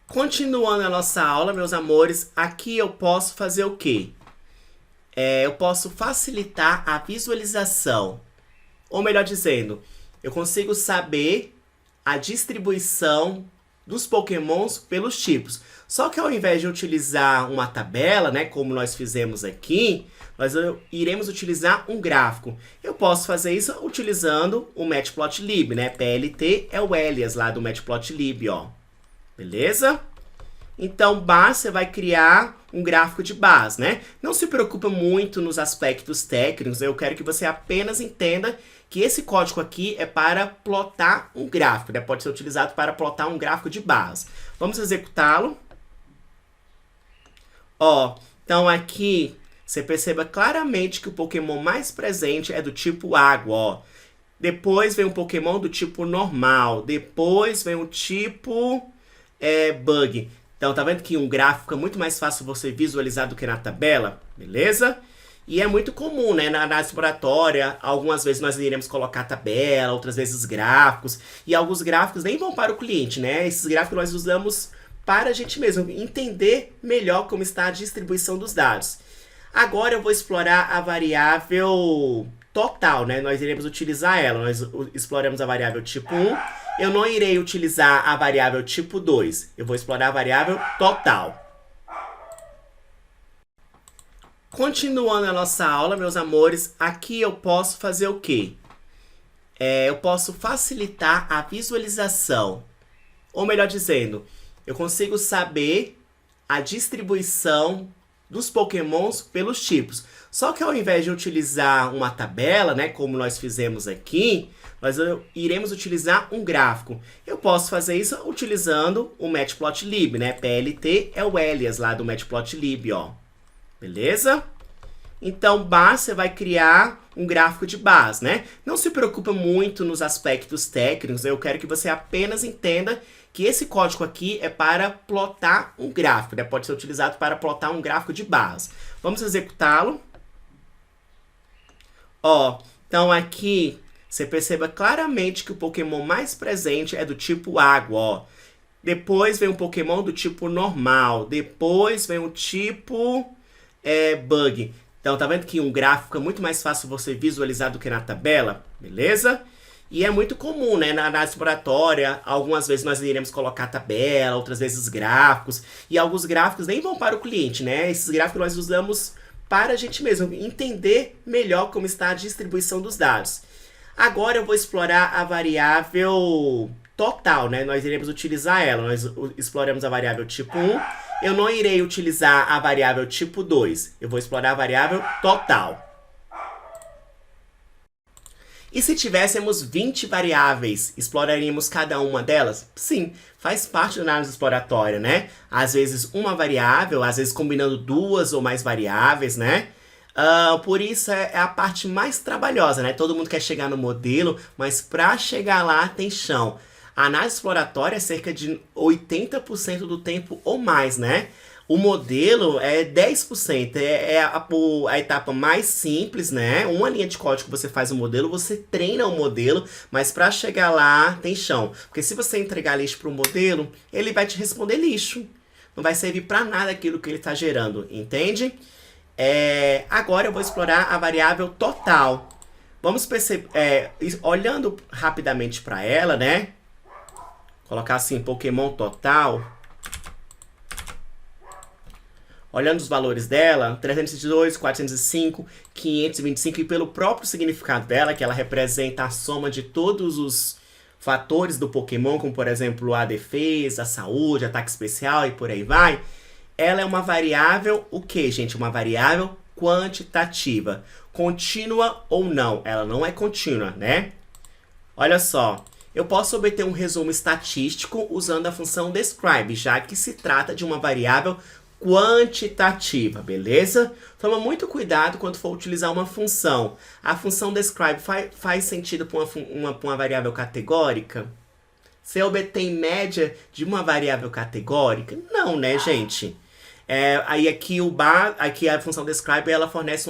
Continuando a nossa aula, meus amores, aqui eu posso fazer o quê? Eu posso facilitar a visualização. Ou melhor dizendo, eu consigo saber a distribuição dos Pokémons pelos tipos. Só que ao invés de utilizar uma tabela, né, como nós fizemos aqui, nós iremos utilizar um gráfico. Eu posso fazer isso utilizando o Matplotlib, né? PLT é o alias lá do Matplotlib, ó. Beleza? Então, base, você vai criar um gráfico de base, né? Não se preocupa muito nos aspectos técnicos, eu quero que você apenas entenda que esse código aqui é para plotar um gráfico, né? Pode ser utilizado para plotar um gráfico de base. Vamos executá-lo. Ó, então aqui você perceba claramente que o Pokémon mais presente é do tipo água, ó. Depois vem um Pokémon do tipo normal, depois vem o tipo bug. Então, tá vendo que um gráfico é muito mais fácil você visualizar do que na tabela? Beleza? E é muito comum, né? Na análise exploratória, algumas vezes nós iremos colocar tabela, outras vezes gráficos. E alguns gráficos nem vão para o cliente, né? Esses gráficos nós usamos para a gente mesmo entender melhor como está a distribuição dos dados. Agora eu vou explorar a variável total, né? Nós iremos utilizar ela. Nós exploramos a variável tipo 1. Eu não irei utilizar a variável tipo 2. Eu vou explorar a variável total. Continuando a nossa aula, meus amores, aqui eu posso fazer o quê? Eu posso facilitar a visualização. Ou melhor dizendo, eu consigo saber a distribuição dos Pokémons pelos tipos. Só que ao invés de utilizar uma tabela, né, como nós fizemos aqui, nós iremos utilizar um gráfico. Eu posso fazer isso utilizando o Matplotlib, né? PLT é o alias lá do Matplotlib, ó. Beleza? Então, base, você vai criar um gráfico de base, né? Não se preocupa muito nos aspectos técnicos, eu quero que você apenas entenda que esse código aqui é para plotar um gráfico, né? Pode ser utilizado para plotar um gráfico de base. Vamos executá-lo. Ó, então aqui você perceba claramente que o Pokémon mais presente é do tipo água, ó. Depois vem um Pokémon do tipo normal, depois vem o tipo bug. Então, tá vendo que um gráfico é muito mais fácil você visualizar do que na tabela? Beleza? E é muito comum, né? Na análise exploratória, algumas vezes nós iremos colocar tabela, outras vezes gráficos. E alguns gráficos nem vão para o cliente, né? Esses gráficos nós usamos para a gente mesmo entender melhor como está a distribuição dos dados. Agora eu vou explorar a variável total, né? Nós iremos utilizar ela. Nós exploramos a variável tipo 1. Eu não irei utilizar a variável tipo 2. Eu vou explorar a variável total. E se tivéssemos 20 variáveis, exploraríamos cada uma delas? Sim, faz parte da análise exploratória, né? Às vezes uma variável, às vezes combinando duas ou mais variáveis, né? Por isso é a parte mais trabalhosa, né? Todo mundo quer chegar no modelo, mas para chegar lá tem chão. A análise exploratória é cerca de 80% do tempo ou mais, né? O modelo é 10%, a etapa mais simples, né? Uma linha de código que você faz o modelo, você treina o modelo, mas para chegar lá tem chão. Porque se você entregar lixo para o modelo, ele vai te responder lixo. Não vai servir para nada aquilo que ele está gerando, entende? Agora eu vou explorar a variável total. Vamos perceber, olhando rapidamente para ela, né? Colocar assim, Pokémon total. Olhando os valores dela, 302, 405, 525, e pelo próprio significado dela, que ela representa a soma de todos os fatores do Pokémon, como por exemplo a defesa, a saúde, ataque especial e por aí vai, ela é uma variável, o que, gente? Uma variável quantitativa. Contínua ou não? Ela não é contínua, né? Olha só. Eu posso obter um resumo estatístico usando a função describe, já que se trata de uma variável quantitativa, beleza? Toma muito cuidado quando for utilizar uma função. A função describe faz sentido para uma variável categórica? Você obtém média de uma variável categórica? Não, né, gente? Aí aqui a função describe ela fornece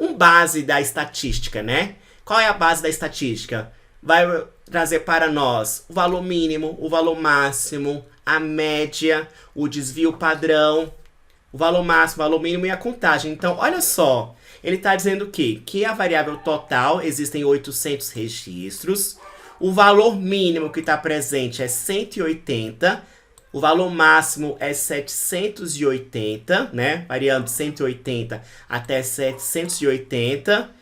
um base da estatística, né? Qual é a base da estatística? vai trazer para nós o valor mínimo, o valor máximo, a média, o desvio padrão, o valor máximo, o valor mínimo e a contagem. Então, olha só, ele está dizendo que a variável total, existem 800 registros, o valor mínimo que está presente é 180, o valor máximo é 780, né? Variando de 180 até 780.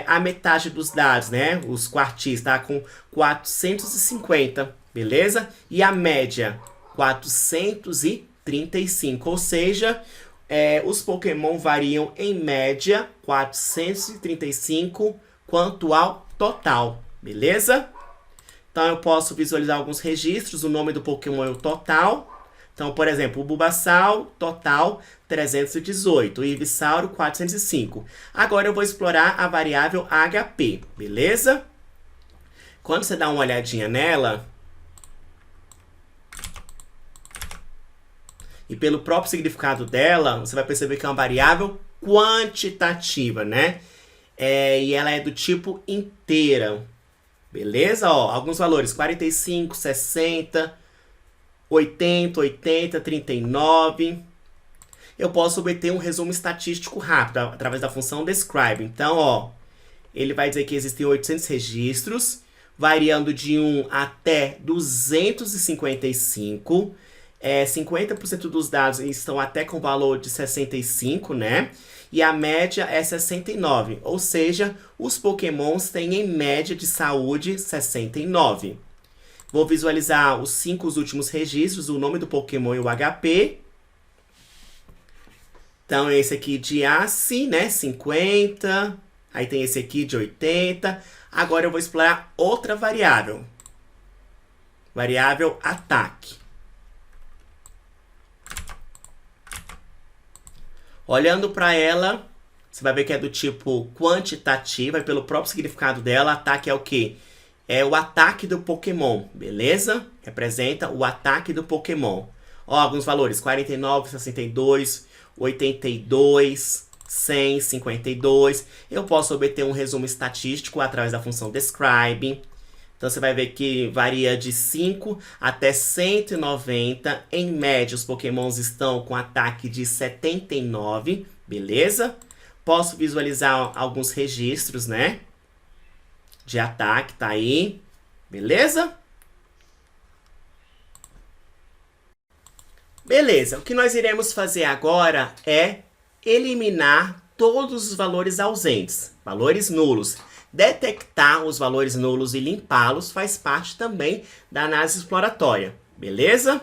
A metade dos dados, né? Os quartis, tá? Com 450, beleza? E a média, 435. Ou seja, os Pokémon variam em média 435 quanto ao total, beleza? Então, eu posso visualizar alguns registros, o nome do Pokémon é o total. Então, por exemplo, o Bulbasaur, total 318, o Ivysaur 405. Agora, eu vou explorar a variável HP, beleza? Quando você dá uma olhadinha nela, e pelo próprio significado dela, você vai perceber que é uma variável quantitativa, né? E ela é do tipo inteira. Beleza? Ó, alguns valores, 45, 60, 80, 80, 39. Eu posso obter um resumo estatístico rápido através da função describe. Então, ó, ele vai dizer que existem 800 registros, variando de 1 até 255. 50% dos dados estão até com valor de 65, né? E a média é 69, ou seja, os Pokémons têm em média de saúde 69. Vou visualizar os 5 últimos registros, o nome do Pokémon e o HP. Então, esse aqui de Ace, né, 50. Aí tem esse aqui de 80. Agora eu vou explorar outra variável. Variável ataque. Olhando para ela, você vai ver que é do tipo quantitativa e pelo próprio significado dela, ataque é o quê? É o ataque do Pokémon, beleza? Representa o ataque do Pokémon. Ó, alguns valores, 49, 62, 82, 100, 52. Eu posso obter um resumo estatístico através da função describe. Então, você vai ver que varia de 5 até 190. Em média, os Pokémons estão com ataque de 79, beleza? Posso visualizar alguns registros, né? De ataque, tá aí. Beleza? Beleza, o que nós iremos fazer agora é eliminar todos os valores ausentes, valores nulos. Detectar os valores nulos e limpá-los faz parte também da análise exploratória, beleza?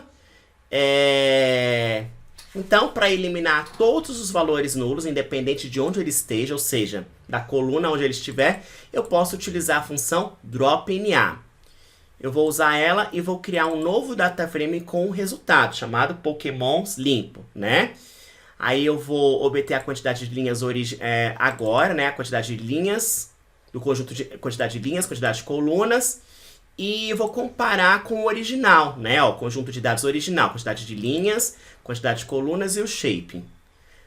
Então, para eliminar todos os valores nulos, independente de onde ele esteja, ou seja, da coluna onde ele estiver, eu posso utilizar a função dropNA. Eu vou usar ela e vou criar um novo dataframe com um resultado, chamado Pokémons limpo, né? Aí eu vou obter a quantidade de linhas agora, né? A quantidade de linhas do conjunto de quantidade de linhas, quantidade de colunas, e vou comparar com o original, né? Ó, o conjunto de dados original, quantidade de linhas, quantidade de colunas e o shape.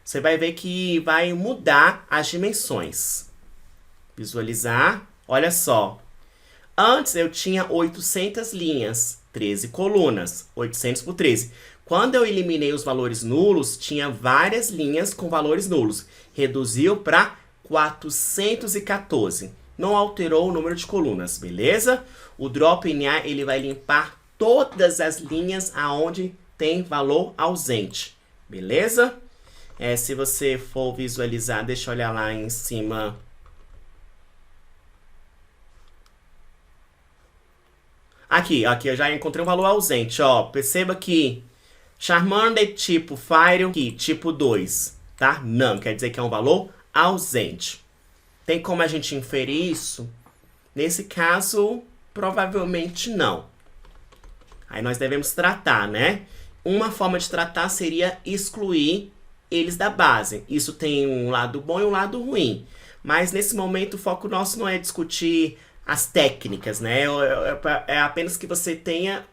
Você vai ver que vai mudar as dimensões. Visualizar, olha só. Antes eu tinha 800 linhas, 13 colunas, 800 por 13. Quando eu eliminei os valores nulos, tinha várias linhas com valores nulos. Reduziu para 414. Não alterou o número de colunas, beleza? O dropNA ele vai limpar todas as linhas aonde tem valor ausente, beleza? Se você for visualizar, deixa eu olhar lá em cima. Aqui eu já encontrei um valor ausente, ó. Perceba que Charmander tipo Fire, aqui, tipo 2, tá? Não, quer dizer que é um valor ausente. Tem como a gente inferir isso? Nesse caso, provavelmente não. Aí nós devemos tratar, né? Uma forma de tratar seria excluir eles da base. Isso tem um lado bom e um lado ruim. Mas nesse momento o foco nosso não é discutir as técnicas, né? É apenas que você tenha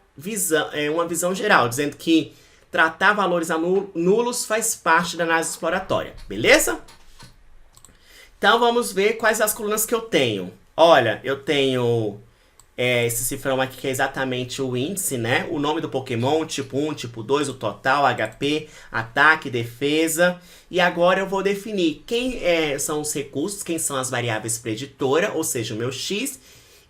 uma visão geral, dizendo que tratar valores nulos faz parte da análise exploratória, beleza? Então, vamos ver quais as colunas que eu tenho. Olha, eu tenho esse cifrão aqui que é exatamente o índice, né? O nome do Pokémon, tipo 1, tipo 2, o total, HP, ataque, defesa. E agora eu vou definir quem são os recursos, quem são as variáveis preditoras, ou seja, o meu X,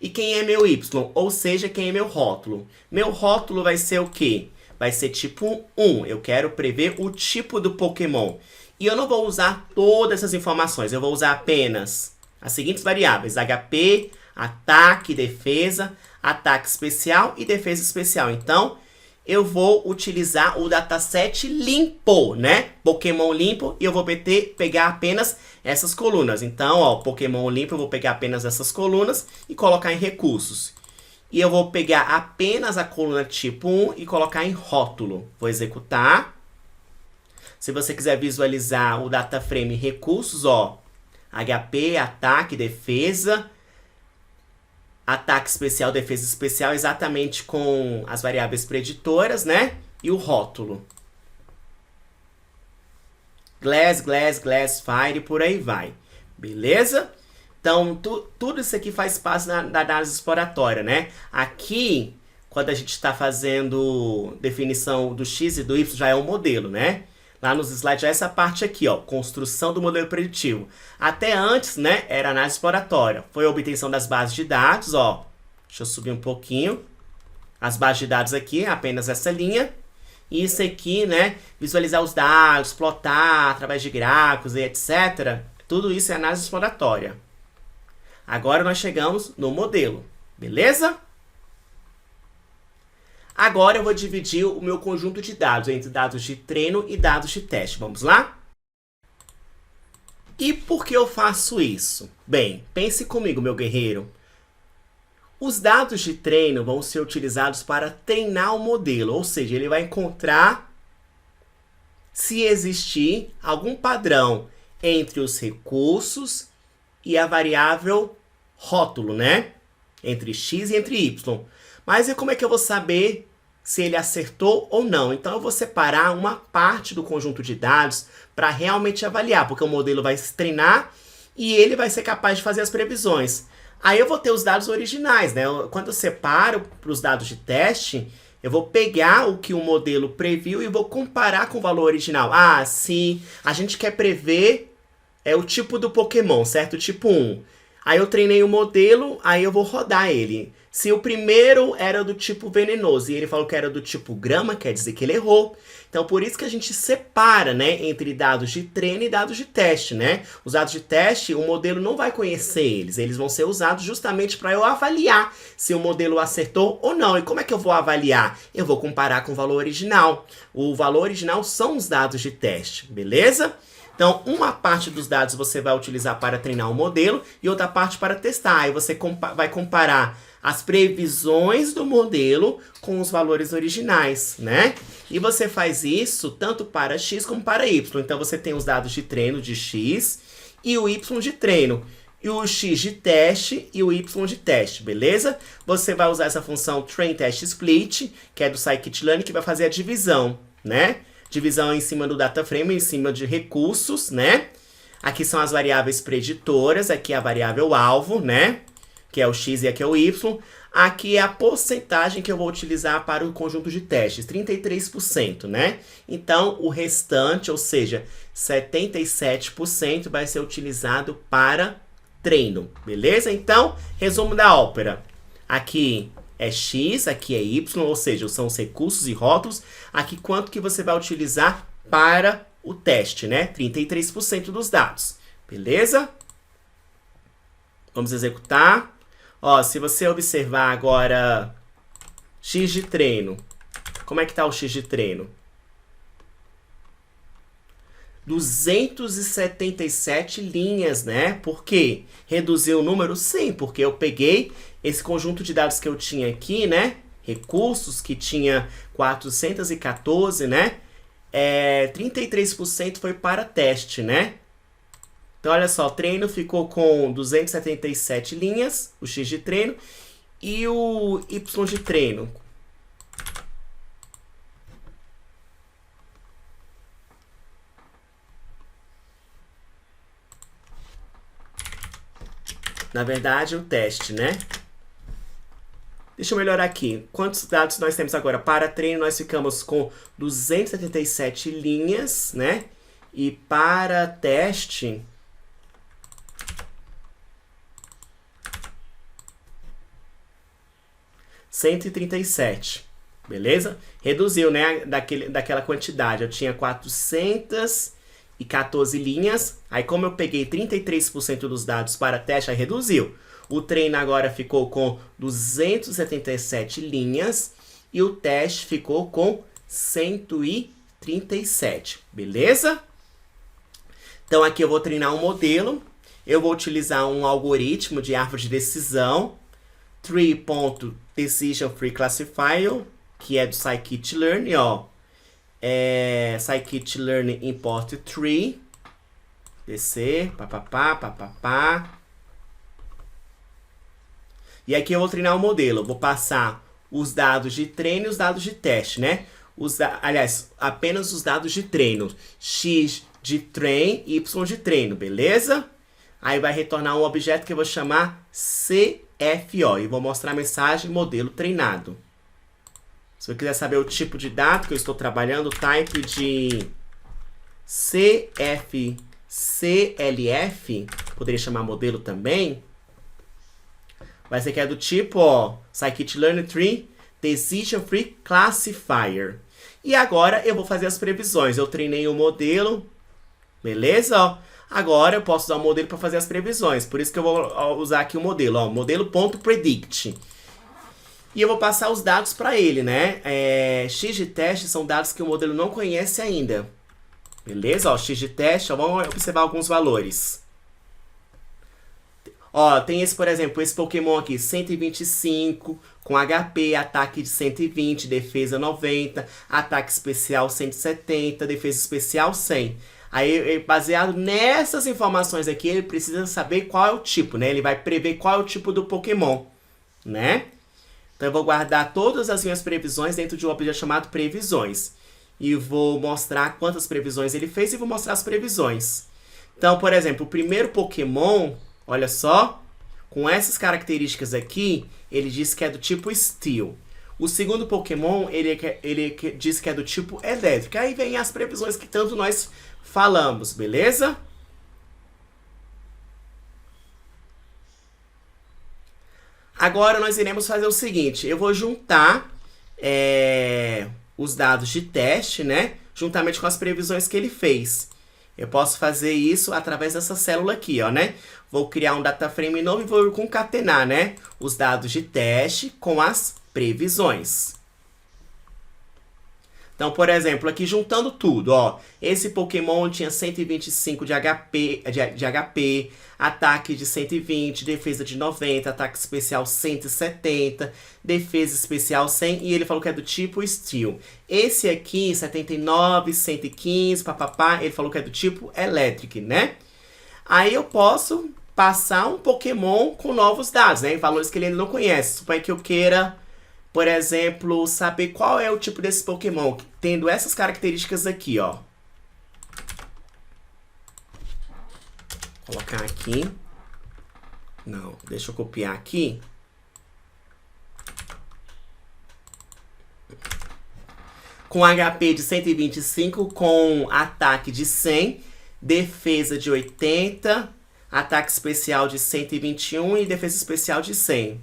e quem é meu Y, ou seja, quem é meu rótulo. Meu rótulo vai ser o quê? Vai ser tipo 1. Eu quero prever o tipo do Pokémon. E eu não vou usar todas essas informações, eu vou usar apenas as seguintes variáveis: HP, ataque, defesa, ataque especial e defesa especial. Então, eu vou utilizar o dataset limpo, né? Pokémon limpo, e eu vou pegar apenas essas colunas. Então, ó, Pokémon limpo, eu vou pegar apenas essas colunas e colocar em recursos. E eu vou pegar apenas a coluna tipo 1 e colocar em rótulo. Vou executar. Se você quiser visualizar o data frame recursos, ó, HP, ataque, defesa, ataque especial, defesa especial, exatamente com as variáveis preditoras, né? E o rótulo. Glass, Glass, Glass, Fire, por aí vai. Beleza? Então, tudo isso aqui faz parte da análise exploratória, né? Aqui, quando a gente está fazendo definição do X e do Y, já é um modelo, né? Lá nos slides já é essa parte aqui, ó, construção do modelo preditivo. Até antes, né, era análise exploratória. Foi a obtenção das bases de dados, ó. Deixa eu subir um pouquinho. As bases de dados aqui, apenas essa linha. E isso aqui, né, visualizar os dados, plotar através de gráficos e etc. Tudo isso é análise exploratória. Agora nós chegamos no modelo, beleza? Agora eu vou dividir o meu conjunto de dados entre dados de treino e dados de teste. Vamos lá? E por que eu faço isso? Bem, pense comigo, meu guerreiro. Os dados de treino vão ser utilizados para treinar o modelo, ou seja, ele vai encontrar se existir algum padrão entre os recursos e a variável rótulo, né? Entre X e entre Y. Mas e como é que eu vou saber se ele acertou ou não? Então eu vou separar uma parte do conjunto de dados para realmente avaliar, porque o modelo vai se treinar e ele vai ser capaz de fazer as previsões. Aí eu vou ter os dados originais, né? Quando eu separo para os dados de teste, eu vou pegar o que o modelo previu e vou comparar com o valor original. Ah, se a gente quer prever o tipo do Pokémon, certo? Tipo 1. Aí eu treinei o modelo, aí eu vou rodar ele. Se o primeiro era do tipo venenoso e ele falou que era do tipo grama, quer dizer que ele errou. Então, por isso que a gente separa, né, entre dados de treino e dados de teste, né? Os dados de teste, o modelo não vai conhecer eles. Eles vão ser usados justamente para eu avaliar se o modelo acertou ou não. E como é que eu vou avaliar? Eu vou comparar com o valor original. O valor original são os dados de teste, beleza? Então, uma parte dos dados você vai utilizar para treinar o modelo e outra parte para testar. Aí você vai comparar as previsões do modelo com os valores originais, né? E você faz isso tanto para X como para Y. Então, você tem os dados de treino de X e o Y de treino. E o X de teste e o Y de teste, beleza? Você vai usar essa função train-test-split, que é do scikit-learn, que vai fazer a divisão, né? Divisão em cima do data frame, em cima de recursos, né? Aqui são as variáveis preditoras, aqui é a variável alvo, né? Que é o X e aqui é o Y. Aqui é a porcentagem que eu vou utilizar para o conjunto de testes, 33%, né? Então, o restante, ou seja, 77% vai ser utilizado para treino, beleza? Então, resumo da ópera. Aqui é X, aqui é Y, ou seja, são os recursos e rótulos. Aqui quanto que você vai utilizar para o teste, né? 33% dos dados, beleza? Vamos executar. Ó, se você observar agora X de treino, como é que tá o X de treino? 277 linhas, né? Por quê? Reduziu o número? Sim, porque eu peguei esse conjunto de dados que eu tinha aqui, né? Recursos que tinha 414, né? 33% foi para teste, né? Então, olha só, o treino ficou com 277 linhas, o X de treino, e o Y de treino. Na verdade, o teste, né? Deixa eu melhorar aqui. Quantos dados nós temos agora? Para treino, nós ficamos com 277 linhas, né? E para teste, 137. Beleza? Reduziu, né? Daquela quantidade. Eu tinha 414 linhas. Aí, como eu peguei 33% dos dados para teste, aí reduziu. O treino agora ficou com 277 linhas e o teste ficou com 137, beleza? Então aqui eu vou treinar um modelo, eu vou utilizar um algoritmo de árvore de decisão, Tree.Decision Tree Classifier, que é do Scikit-Learn, ó. Scikit-Learn import tree, descer, papapá, papapá. E aqui eu vou treinar o modelo. Eu vou passar os dados de treino e os dados de teste, né? Aliás, apenas os dados de treino. X de train, Y de treino, beleza? Aí vai retornar um objeto que eu vou chamar CFO. E vou mostrar a mensagem modelo treinado. Se eu quiser saber o tipo de dado que eu estou trabalhando, o type de CLF, poderia chamar modelo também. Vai ser que é do tipo, ó, Scikit-Learn Tree Decision Tree Classifier. E agora eu vou fazer as previsões. Eu treinei o modelo, beleza? Ó. Agora eu posso usar o modelo para fazer as previsões. Por isso que eu vou usar aqui o modelo, ó, modelo.predict. E eu vou passar os dados para ele, né? X de teste são dados que o modelo não conhece ainda. Beleza? Ó, X de teste, ó, vamos observar alguns valores. Ó, tem esse, por exemplo, esse Pokémon aqui, 125, com HP, ataque de 120, defesa 90, ataque especial 170, defesa especial 100. Aí, baseado nessas informações aqui, ele precisa saber qual é o tipo, né? Ele vai prever qual é o tipo do Pokémon, né? Então, eu vou guardar todas as minhas previsões dentro de um objeto chamado previsões. E vou mostrar quantas previsões ele fez e vou mostrar as previsões. Então, por exemplo, o primeiro Pokémon... Olha só, com essas características aqui, ele diz que é do tipo Steel. O segundo Pokémon, ele diz que é do tipo Elétrico. Aí vem as previsões que tanto nós falamos, beleza? Agora nós iremos fazer o seguinte, eu vou juntar os dados de teste, né? Juntamente com as previsões que ele fez. Eu posso fazer isso através dessa célula aqui, ó, né? Vou criar um data frame novo e vou concatenar, né? Os dados de teste com as previsões. Então, por exemplo, aqui juntando tudo, ó. Esse Pokémon tinha 125 de HP, ataque de 120, defesa de 90, ataque especial 170, defesa especial 100, e ele falou que é do tipo Steel. Esse aqui, 79, 115, papapá, ele falou que é do tipo Electric, né? Aí eu posso passar um Pokémon com novos dados, né? Valores que ele ainda não conhece. Suponha que eu queira, por exemplo, saber qual é o tipo desse Pokémon, tendo essas características aqui, ó. Vou colocar aqui. Não, deixa eu copiar aqui. Com HP de 125, com ataque de 100, defesa de 80, ataque especial de 121 e defesa especial de 100.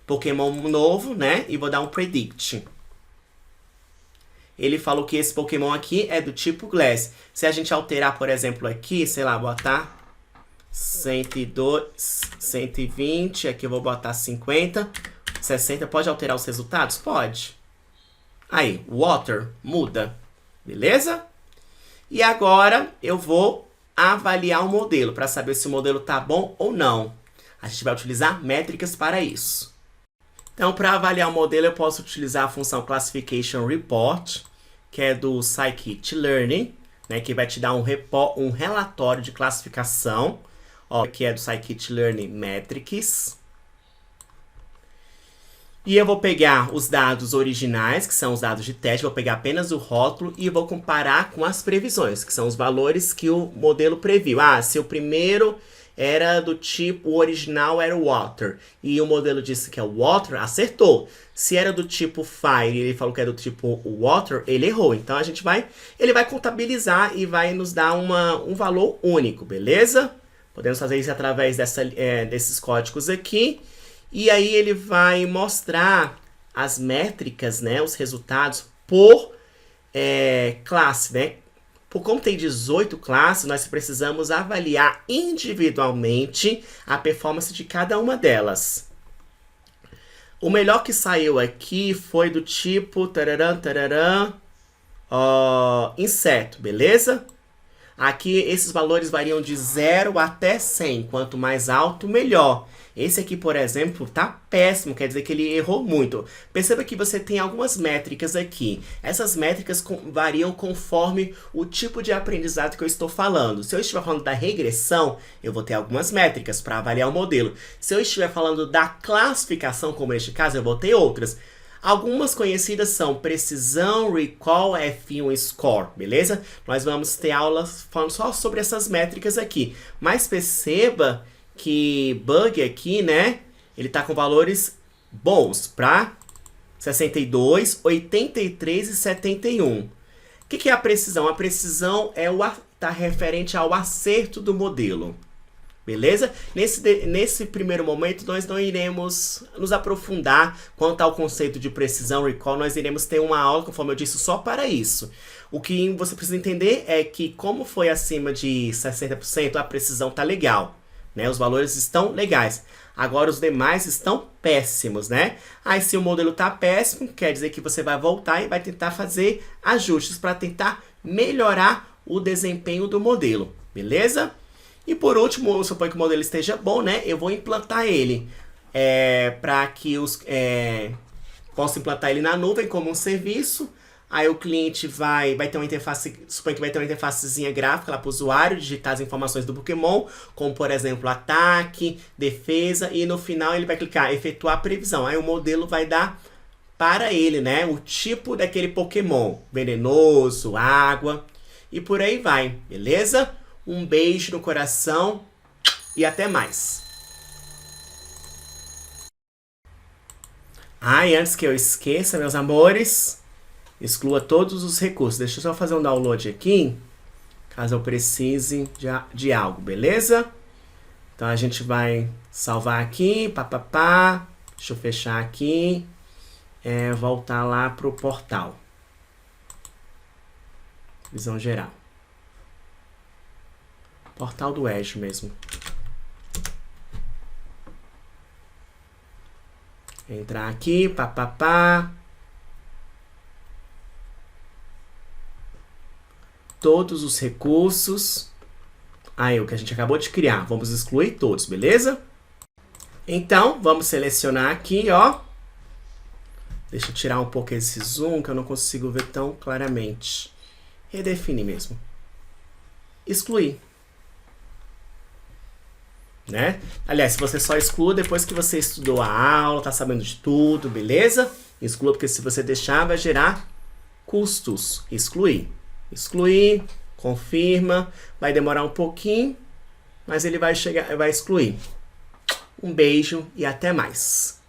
Pokémon novo, né? E vou dar um Predict. Ele falou que esse Pokémon aqui é do tipo Glass. Se a gente alterar, por exemplo, aqui, sei lá, botar 102, 120, aqui eu vou botar 50, 60, pode alterar os resultados? Pode. Aí, Water, muda. Beleza? E agora eu vou avaliar o modelo, para saber se o modelo tá bom ou não. A gente vai utilizar métricas para isso. Então, para avaliar o modelo, eu posso utilizar a função Classification Report, que é do Scikit-Learn, né, que vai te dar um relatório de classificação, ó, que é do Scikit-Learn Metrics. E eu vou pegar os dados originais, que são os dados de teste, vou pegar apenas o rótulo e vou comparar com as previsões, que são os valores que o modelo previu. Ah, se o primeiro era do tipo, o original era o water, e o modelo disse que é water, acertou. Se era do tipo fire e ele falou que é do tipo water, ele errou. Então ele vai contabilizar e vai nos dar um valor único, beleza? Podemos fazer isso através desses códigos aqui. E aí ele vai mostrar as métricas, né, os resultados por classe, né? Como tem 18 classes, nós precisamos avaliar individualmente a performance de cada uma delas. O melhor que saiu aqui foi do tipo inseto, beleza? Aqui esses valores variam de 0 até 100. Quanto mais alto, melhor. Esse aqui, por exemplo, tá péssimo, quer dizer que ele errou muito. Perceba que você tem algumas métricas aqui. Essas métricas variam conforme o tipo de aprendizado que eu estou falando. Se eu estiver falando da regressão, eu vou ter algumas métricas para avaliar o modelo. Se eu estiver falando da classificação, como neste caso, eu vou ter outras. Algumas conhecidas são precisão, recall, F1 score, beleza? Nós vamos ter aulas falando só sobre essas métricas aqui. Mas perceba que bug aqui, né? Ele tá com valores bons para 62, 83 e 71. O que é a precisão? A precisão tá referente ao acerto do modelo. Beleza? Nesse primeiro momento, nós não iremos nos aprofundar quanto ao conceito de precisão, recall. Nós iremos ter uma aula, conforme eu disse, só para isso. O que você precisa entender é que, como foi acima de 60%, a precisão tá legal, né? Os valores estão legais. Agora, os demais estão péssimos, né? Aí, se o modelo tá péssimo, quer dizer que você vai voltar e vai tentar fazer ajustes para tentar melhorar o desempenho do modelo, beleza? E por último, eu suponho que o modelo esteja bom, né? Eu vou implantar ele para que possa implantar ele na nuvem como um serviço. Aí o cliente vai ter uma interface, suponho que vai ter uma interfacezinha gráfica lá para o usuário digitar as informações do Pokémon, como por exemplo ataque, defesa, e no final ele vai clicar efetuar previsão. Aí o modelo vai dar para ele, né, o tipo daquele Pokémon, venenoso, água e por aí vai, beleza? Um beijo no coração e até mais. E antes que eu esqueça, meus amores, exclua todos os recursos. Deixa eu só fazer um download aqui, caso eu precise de algo, beleza? Então a gente vai salvar aqui, papapá. Deixa eu fechar aqui. Voltar lá pro portal. Visão geral. Portal do Edge mesmo. Entrar aqui, papapá. Todos os recursos. Aí, o que a gente acabou de criar. Vamos excluir todos, beleza? Então, vamos selecionar aqui, ó. Deixa eu tirar um pouco esse zoom, que eu não consigo ver tão claramente. Redefinir mesmo. Excluir. Né? Aliás, se você só exclua depois que você estudou a aula, tá sabendo de tudo, beleza? Exclua, porque se você deixar, vai gerar custos. Excluir. Excluir, confirma, vai demorar um pouquinho, mas ele vai excluir. Um beijo e até mais.